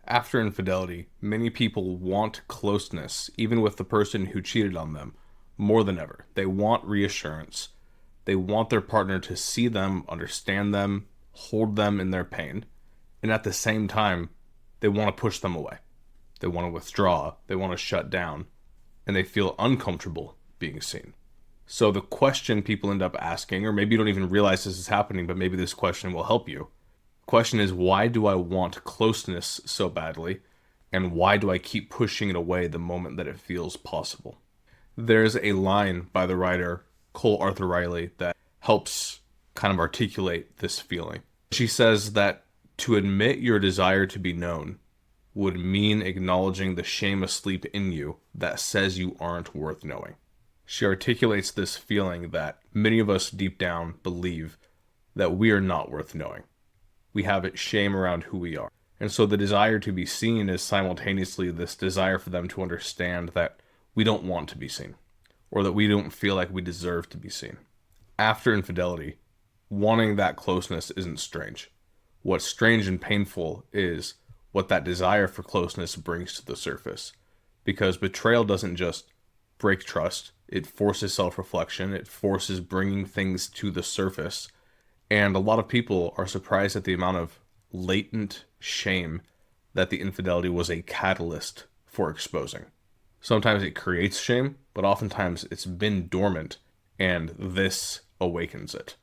After infidelity, many people want closeness, even with the person who cheated on them, more than ever. They want reassurance. They want their partner to see them, understand them, hold them in their pain. And at the same time, they want to push them away. They want to withdraw. They want to shut down. And they feel uncomfortable being seen. So the question people end up asking, or maybe you don't even realize this is happening, but maybe this question will help you. Question is, why do I want closeness so badly? And why do I keep pushing it away the moment that it feels possible? There's a line by the writer Cole Arthur Riley that helps kind of articulate this feeling. She says that to admit your desire to be known would mean acknowledging the shame asleep in you that says you aren't worth knowing. She articulates this feeling that many of us deep down believe that we are not worth knowing. We have shame around who we are. And so the desire to be seen is simultaneously this desire for them to understand that we don't want to be seen, or that we don't feel like we deserve to be seen. After infidelity, wanting that closeness isn't strange. What's strange and painful is what that desire for closeness brings to the surface. Because betrayal doesn't just break trust, it forces self-reflection, it forces bringing things to the surface. And a lot of people are surprised at the amount of latent shame that the infidelity was a catalyst for exposing. Sometimes it creates shame, but oftentimes it's been dormant, and this awakens it.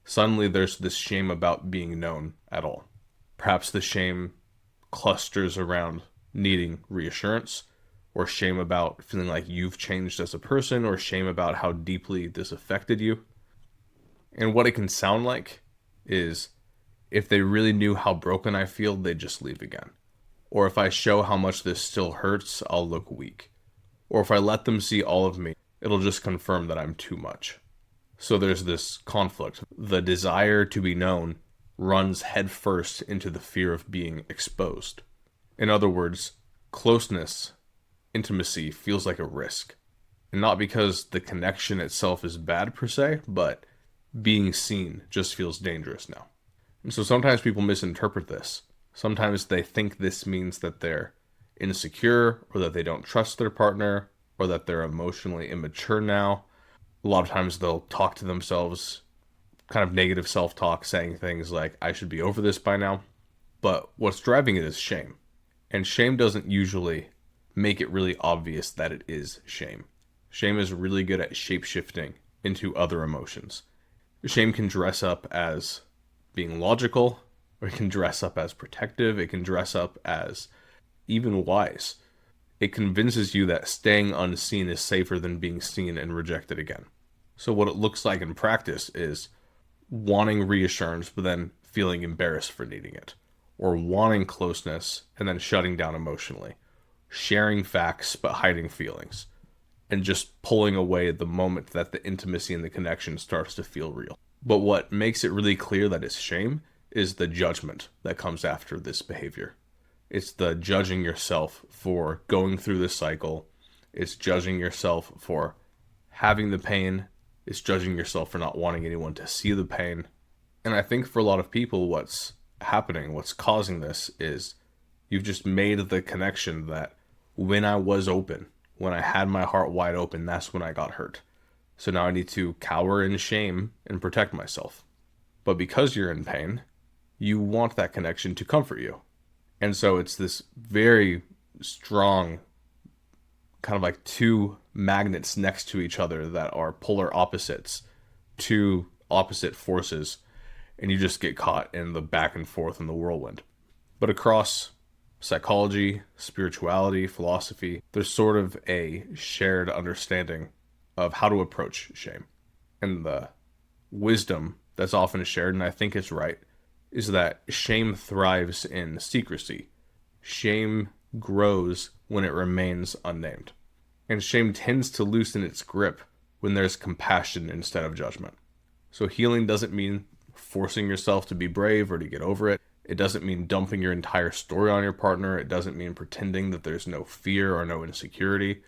Suddenly there's this shame about being known at all. Perhaps the shame clusters around needing reassurance, or shame about feeling like you've changed as a person, or shame about how deeply this affected you. And what it can sound like is, if they really knew how broken I feel, they'd just leave again. Or if I show how much this still hurts, I'll look weak. Or if I let them see all of me, it'll just confirm that I'm too much. So there's this conflict. The desire to be known runs headfirst into the fear of being exposed. In other words, closeness, intimacy feels like a risk. And not because the connection itself is bad per se, but being seen just feels dangerous now. And so sometimes people misinterpret this. Sometimes they think this means that they're insecure, or that they don't trust their partner, or that they're emotionally immature now. A lot of times they'll talk to themselves, kind of negative self-talk, saying things like, I should be over this by now. But what's driving it is shame. And shame doesn't usually make it really obvious that it is shame. Shame is really good at shape-shifting into other emotions. Shame can dress up as being logical, or it can dress up as protective, it can dress up as even wise. It convinces you that staying unseen is safer than being seen and rejected again. So what it looks like in practice is wanting reassurance but then feeling embarrassed for needing it, or wanting closeness and then shutting down emotionally, sharing facts but hiding feelings, and just pulling away the moment that the intimacy and the connection starts to feel real. But what makes it really clear that it's shame is the judgment that comes after this behavior. It's the judging yourself for going through this cycle. It's judging yourself for having the pain. It's judging yourself for not wanting anyone to see the pain. And I think for a lot of people, what's happening, what's causing this is you've just made the connection that when I was open, when I had my heart wide open, that's when I got hurt. So now I need to cower in shame and protect myself. But because you're in pain, you want that connection to comfort you. And so it's this very strong, kind of like two magnets next to each other that are polar opposites, two opposite forces, and you just get caught in the back and forth in the whirlwind. But across psychology, spirituality, philosophy, there's sort of a shared understanding of how to approach shame. And the wisdom that's often shared, and I think it's right, is that shame thrives in secrecy. Shame grows when it remains unnamed. And shame tends to loosen its grip when there's compassion instead of judgment. So healing doesn't mean forcing yourself to be brave or to get over it. It doesn't mean dumping your entire story on your partner. It doesn't mean pretending that there's no fear or no insecurity.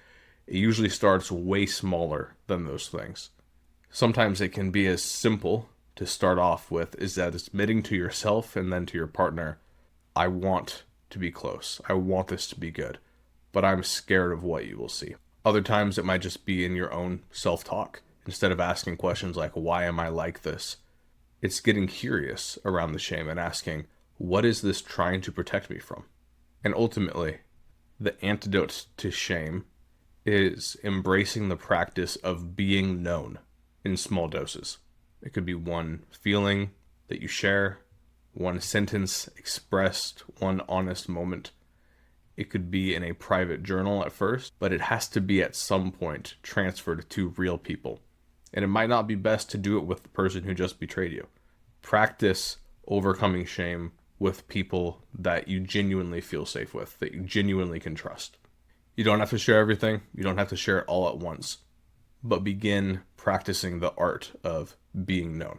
It usually starts way smaller than those things. Sometimes it can be as simple to start off with is that admitting to yourself and then to your partner, I want to be close. I want this to be good, but I'm scared of what you will see. Other times it might just be in your own self-talk. Instead of asking questions like, why am I like this? It's getting curious around the shame and asking, what is this trying to protect me from? And ultimately, the antidote to shame is embracing the practice of being known in small doses. It could be one feeling that you share, one sentence expressed, one honest moment. It could be in a private journal at first, but it has to be at some point transferred to real people. And it might not be best to do it with the person who just betrayed you. Practice overcoming shame with people that you genuinely feel safe with, that you genuinely can trust. You don't have to share everything. You don't have to share it all at once. But begin practicing the art of being known.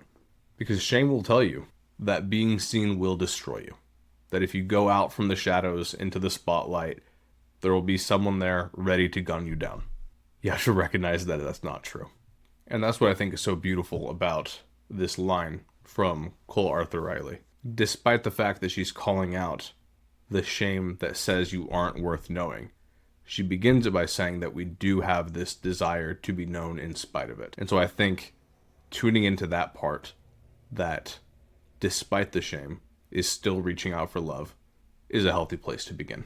Because shame will tell you that being seen will destroy you. That if you go out from the shadows into the spotlight, there will be someone there ready to gun you down. You have to recognize that that's not true. And that's what I think is so beautiful about this line from Cole Arthur Riley. Despite the fact that she's calling out the shame that says you aren't worth knowing, she begins it by saying that we do have this desire to be known in spite of it. And so I think tuning into that part, that despite the shame is still reaching out for love, is a healthy place to begin.